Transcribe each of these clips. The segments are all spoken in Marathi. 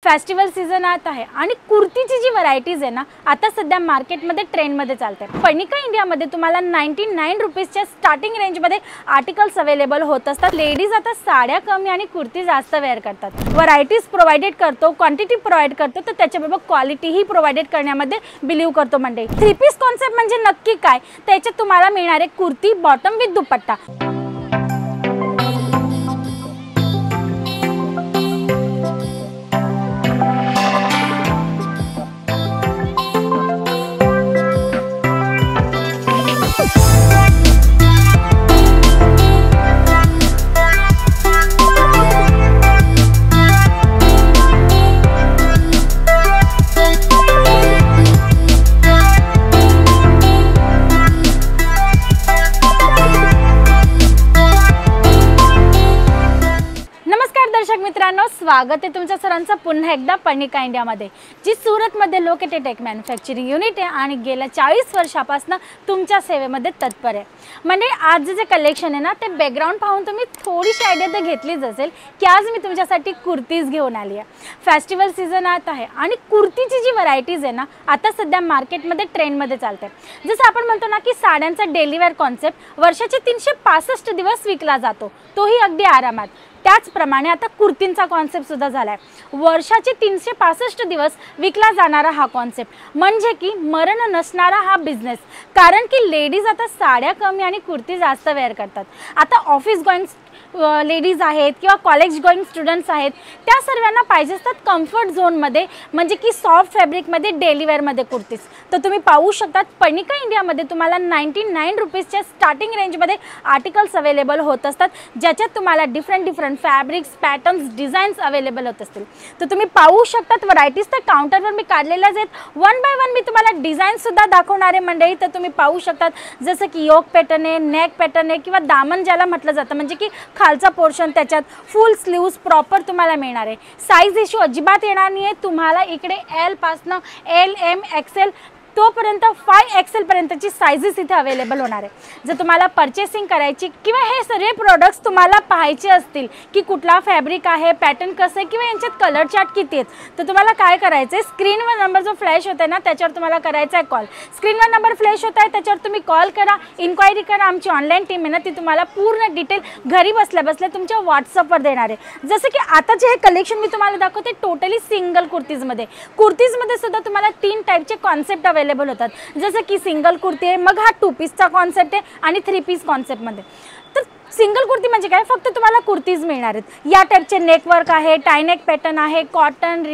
फेस्टिवल सीजन आता आहे आणि कुर्तीची जी व्हरायटीज आहे ना आता सध्या मार्केटमध्ये ट्रेंडमध्ये चालते। पनिका इंडियामध्ये तुम्हाला 99 रुपीजच्या स्टार्टिंग रेंजमध्ये आर्टिकल्स अवेलेबल होत असतात। लेडीज आता साड्या कमी आणि कुर्ती जास्त वेअर करतात। व्हरायटीज प्रोव्हाइडेड करतो, क्वांटिटी प्रोव्हाइड करतो, तर त्याच्याबरोबर क्वालिटीही प्रोव्हाइडेड करण्यामध्ये बिलीव्ह करतो। मंडळी, 3 पीस कॉन्सेप्ट म्हणजे नक्की काय, त्याच्यात तुम्हाला मिळणार आहे कुर्ती बॉटम विथ दुपट्टा। मित्रांनो, स्वागत आहे तुमच्या सर्वांचं पुन्हा एकदा पनिका इंडियामध्ये, जी सूरतमध्ये लोकेटेड एक मॅन्युफॅक्चरिंग युनिट आहे आणि गेल्या 40 वर्षापासून तुमच्या सेवेमध्ये तत्पर आहे। म्हणजे आज जे कलेक्शन आहे ना ते बॅकग्राऊंड पाहून तुम्ही थोडीशी आयडिया तर घेतलीच असेल की आज मी तुमच्यासाठी कुर्तीज घेऊन आली आहे। फेस्टिवल सीजन आता आहे आणि कुर्तीची जी व्हरायटीज आहे ना आता सध्या मार्केटमध्ये ट्रेंडमध्ये चालते। जसं आपण म्हणतो ना की साड्यांचा डेली वेअर कॉन्सेप्ट वर्षाचे 365 दिवस विकला जातो, तोही अगदी आरामात। त्याचप्रमाणे आता कुर्तींचा कॉन्सेप्ट सुद्धा झालाय। वर्षाचे 365 दिवस विकला जाणारा हा कॉन्सेप्ट म्हणजे की मरण नसणारा हा बिझनेस। कारण की लेडीज आता साड्या कमी आणि कुर्ती जास्त वेअर करतात। आता ऑफिस गोइंग लेडीज आहेत किंवा कॉलेज गोइंग स्टुडंट्स आहेत, त्या सर्वांना पाहिजे असतात कम्फर्ट झोनमध्ये, म्हणजे की सॉफ्ट फॅब्रिकमध्ये डेली वेअरमध्ये कुर्तीज। तर तुम्ही पाहू शकता पनिका इंडियामध्ये तुम्हाला 99 रुपीजच्या स्टार्टिंग रेंजमध्ये आर्टिकल्स अवेलेबल होत असतात, ज्याच्यात तुम्हाला different fabrics, patterns, designs available होत असतील। तर तुम्ही पाहू शकतात व्हरायटीज तर काउंटरवर मी काढलेल्याच आहेत। वन बाय वन मी तुम्हाला डिझाईनसुद्धा दाखवणार आहे मंडळी। तर तुम्ही पाहू शकतात जसं की योक पॅटर्न आहे, नेक पॅटर्न आहे किंवा दामन ज्याला म्हटलं जातं, म्हणजे की खालचा पोर्शन त्याच्यात फुल स्लीव्स प्रॉपर तुम्हाला मिळणार आहे। साइज इश्यू अजिबात येणार नाही आहे तुम्हाला। इकडे एल पासनं एल, एम, एक्सेल तोपर्यंत 5XL पर्यंतची साइजेस इथे अवेलेबल होणार आहे। जर तुम्हाला परचेसिंग करायची किंवा हे सगळे प्रोडक्ट्स तुम्हाला पाहायचे असतील की कुठला फॅब्रिक आहे, पॅटर्न कसं आहे किंवा यांच्यात कलर चार्ट किती आहेत, तर तुम्हाला काय करायचं आहे, स्क्रीनवर नंबर जो फ्लॅश होत आहे ना त्याच्यावर तुम्हाला करायचा आहे कॉल। स्क्रीनवर नंबर फ्लॅश होत आहे त्याच्यावर तुम्ही कॉल करा, इन्क्वायरी करा। आमची ऑनलाईन टीम आहे ना ती तुम्हाला पूर्ण डिटेल घरी बसल्या बसल्या तुमच्या व्हॉट्सअपवर देणार आहे। जसं की आता जे हे कलेक्शन मी तुम्हाला दाखवते टोटली सिंगल कुर्तीजमध्ये सुद्धा तुम्हाला 3 टाईपचे कॉन्सेप्ट अवेलेबल होतात। जसं की सिंगल कुर्ती आहे, मग हा 2 पीसचा कॉन्सेप्ट आहे आणि 3 पीस कॉन्सेप्टमध्ये। तर सिंगल कुर्ती म्हणजे काय, फक्त तुम्हाला कुर्तीज मिळणार आहेत। या टाईपचे नेकवर्क आहे, टायनेक पॅटर्न आहे, कॉटन,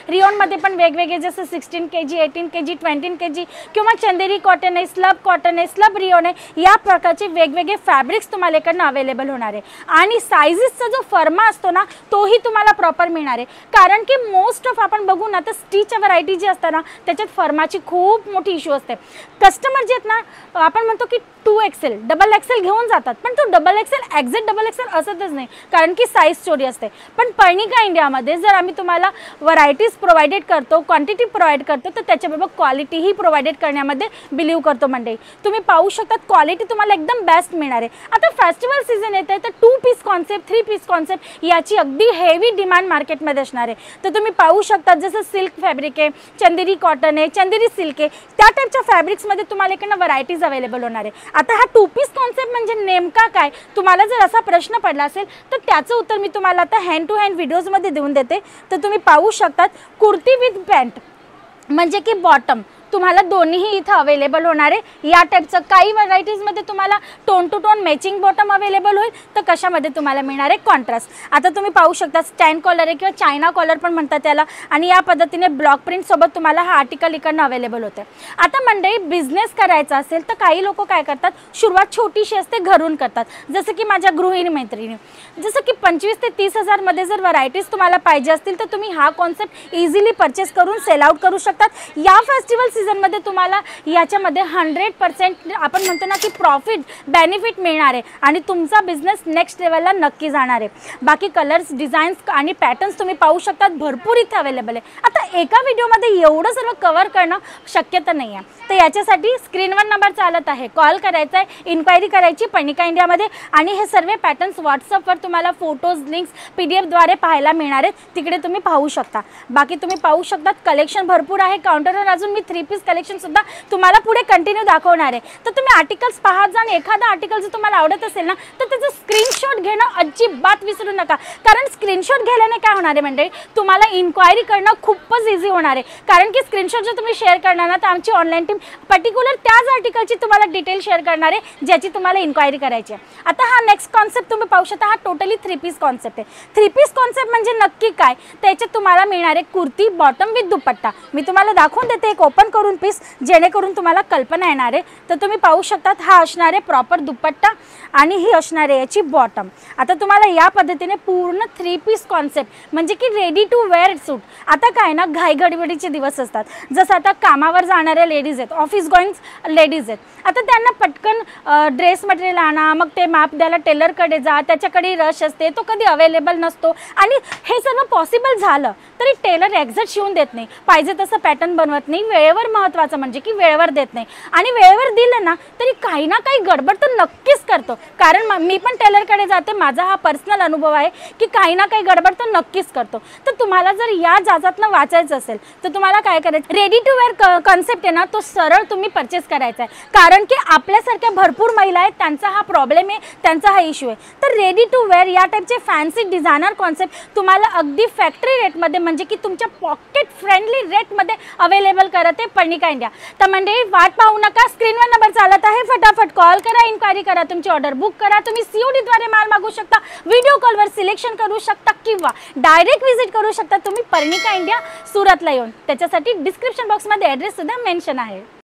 रिओनमध्ये पण वेगवेगळे जसं 16 kg, 18 kg, 20 kg किंवा चंदेरी कॉटन आहे, स्लब कॉटन आहे, स्लब रिओन आहे, या प्रकारचे वेगवेगळे फॅब्रिक्स तुम्हाला इकडनं अवेलेबल होणार आहे। आणि साइजेसचा जो फर्मा असतो ना तोही तुम्हाला प्रॉपर मिळणार आहे। कारण की मोस्ट ऑफ आपण बघू ना तर स्टिच व्हरायटी जी असते ना त्याच्यात फर्माची खूप मोठी इश्यू असते। कस्टमर जे आहेत ना आपण म्हणतो की 2XL, डबल एक्सेल घेऊन जातात, पण तो double XL exact double XL असतच नाही, कारण की साईज चोरी असते। पण पनिका इंडियामध्ये जर आम्ही तुम्हाला व्हरायटीज प्रोव्हाइडेड करतो, क्वांटिटी प्रोव्हाइड करतो, तर त्याच्याबरोबर क्वालिटीही प्रोव्हाइडेड करण्यामध्ये बिलीव्ह करतो मंडळी। तुम्ही पाहू शकता क्वालिटी तुम्हाला एकदम बेस्ट मिळणार आहे। आता फेस्टिवल सीजन येत आहे तर 2 पीस कॉन्सेप्ट, 3 पीस कॉन्सेप्ट याची अगदी हेवी डिमांड मार्केटमध्ये असणार आहे। तर तुम्ही पाहू शकता जसं सिल्क फॅब्रिक आहे, चंदेरी कॉटन आहे, चंदेरी सिल्क आहे, त्या टाईपच्या फॅब्रिक्समध्ये तुम्हाला इकडनं व्हरायटीज अवेलेबल होणार आहे। आता हा 2 पीस कॉन्सेप्ट म्हणजे नेमका काय, तुम्हाला जर असा प्रश्न पडला असेल तर त्याचं उत्तर मी तुम्हाला आता हँड टू हँड व्हिडिओजमध्ये देऊन देते। तर तुम्ही पाहू शकतात कुर्ती विथ पॅन्ट म्हणजे की बॉटम तुम्हाला दोन्हीही इथं अवेलेबल होणार आहे। या टाईपचं काही व्हरायटीजमध्ये तुम्हाला tone to tone matching bottom available होईल, तर कशामध्ये तुम्हाला मिळणार आहे कॉन्ट्रास्ट। आता तुम्ही पाहू शकता स्टँड कॉलर आहे किंवा चायना कॉलर पण म्हणतात त्याला, आणि या पद्धतीने ब्लॉक प्रिंट सोबत तुम्हाला हा आर्टिकल इकडनं अवेलेबल होते। आता मंडळी बिझनेस करायचा असेल तर काही लोक काय करतात, सुरुवात छोटीशी असते, घरून करतात। जसं की माझ्या गृहिणी मैत्रिणी, जसं की 25 ते 30 हजारमध्ये जर व्हरायटीज तुम्हाला पाहिजे असतील तर तुम्ही हा कॉन्सेप्ट इझिली परचेस करून सेल आउट करू शकतात। या फेस्टिवल सीझनमध्ये तुम्हाला याच्यामध्ये 100% आपण म्हणतो ना की प्रॉफिट बेनिफिट मिळणार आहे आणि तुमचा बिझनेस नेक्स्ट लेवलला नक्की जाणार आहे। बाकी कलर्स, डिझाईन्स आणि पॅटर्न्स तुम्ही पाहू शकतात, भरपूर इथे अवेलेबल आहे। आता एका व्हिडिओमध्ये एवढं सर्व कव्हर करणं शक्य तर नाही आहे, तर याच्यासाठी स्क्रीनवर नंबर चालत आहे, कॉल करायचा आहे, इन्क्वायरी करायची पर्णिका इंडियामध्ये आणि हे सर्व पॅटर्न्स व्हॉट्सअपवर तुम्हाला फोटोज, लिंक्स, PDF द्वारे पाहायला मिळणार आहेत, तिकडे तुम्ही पाहू शकता। बाकी तुम्ही पाहू शकतात कलेक्शन भरपूर आहे काउंटरवर। अजून मी 3 पीस कलेक्शन सुद्धा तुम्हाला पुढे कंटिन्यू दाखवणार आहे, तर तुम्ही आर्टिकल्स पाहत जा आणि एखादा आर्टिकल जर तुम्हाला आवडत असेल ना तर त्याचं स्क्रीनशॉट घेणं अजिबात विसरू नका, कारण स्क्रीनशॉट घेल्याने काय होणार आहे म्हणजे तुम्हाला इन्क्वायरी करणं खूपच इझी होणार आहे। कारण की स्क्रीनशॉट जर तुम्ही शेअर करणार ना तर आमची ऑनलाईन टीम पर्टिक्युलर त्याच आर्टिकलची तुम्हाला डिटेल शेअर करणार आहे ज्याची तुम्हाला इन्क्वायरी करायची आहे। आता हा नेक्स्ट कॉन्सेप्ट तुम्ही पाहू शकता, हा टोटली 3 पीस कॉन्सेप्ट आहे। 3 पीस कॉन्सेप्ट म्हणजे नक्की काय, त्याच्यात तुम्हाला मिळणार आहे कुर्ती, बॉटम विथ दुपट्टा। मी तुम्हाला दाखवून देते एक ओपन करून पीस, जेणेकरून तुम्हाला कल्पना येणार आहे। तर तुम्ही पाहू शकतात हा असणार आहे प्रॉपर दुपट्टा आणि ही असणार आहे याची बॉटम। आता तुम्हाला या पद्धतीने पूर्ण 3 पीस कॉन्सेप्ट म्हणजे की रेडी टू वेअर सूट। आता काय ना घाई गडबडीचे दिवस असतात, जसं आता कामावर जाणाऱ्या लेडीज आहेत, ऑफिस गोईंग लेडीज आहेत, आता त्यांना पटकन ड्रेस मटेरियल आणा, मग ते माप द्यायला टेलरकडे जा, त्याच्याकडे रश असते, तो कधी अवेलेबल नसतो आणि हे सर्व पॉसिबल झालं तरी टेलर एक्झॅक्ट शिवून देत नाही, पाहिजे तसं पॅटर्न बनवत नाही, वेळेवर महत्त्वाचं म्हणजे की वेळेवर देत नाही आणि वेळेवर दिलं ना तरी काही ना काही गडबड तर नक्कीच करतो। कारण मी पण टेलरकडे जाते, माझा हा पर्सनल अनुभव आहे की काही ना काही गडबड तर नक्कीच करतो। तर तुम्हाला जर या जाजातनं वाचायचं असेल तर तुम्हाला काय करायचं, रेडी टू वेअर कॉन्सेप्ट आहे ना तो सरळ तुम्ही परचेस करायचा आहे, कारण की आपल्यासारख्या भरपूर महिला आहेत त्यांचा हा प्रॉब्लेम आहे, त्यांचा हा इश्यू आहे। तर रेडी टू वेअर या टाईपचे फॅन्सी डिझायनर कॉन्सेप्ट तुम्हाला अगदी फॅक्टरी रेटमध्ये म्हणजे की तुमच्या पॉकेट फ्रेंडली रेटमध्ये अवेलेबल करत आहे पर्णिका इंडिया। तर म्हणजे वाट पाहू नका, स्क्रीनवर नंबर चालत आहे, फटाफट कॉल करा, इन्क्वायरी करा, तुमची ऑर्डर बुक करा। तुम्ही COD द्वारे माल मागू शकता, व्हिडिओ कॉलवर सिलेक्शन करू शकता किंवा डायरेक्ट व्हिजिट करू शकता तुम्ही पर्णिका इंडिया सुरतला येऊन। त्याच्यासाठी डिस्क्रिप्शन बॉक्समध्ये ॲड्रेस सुद्धा मेन्शन आहे।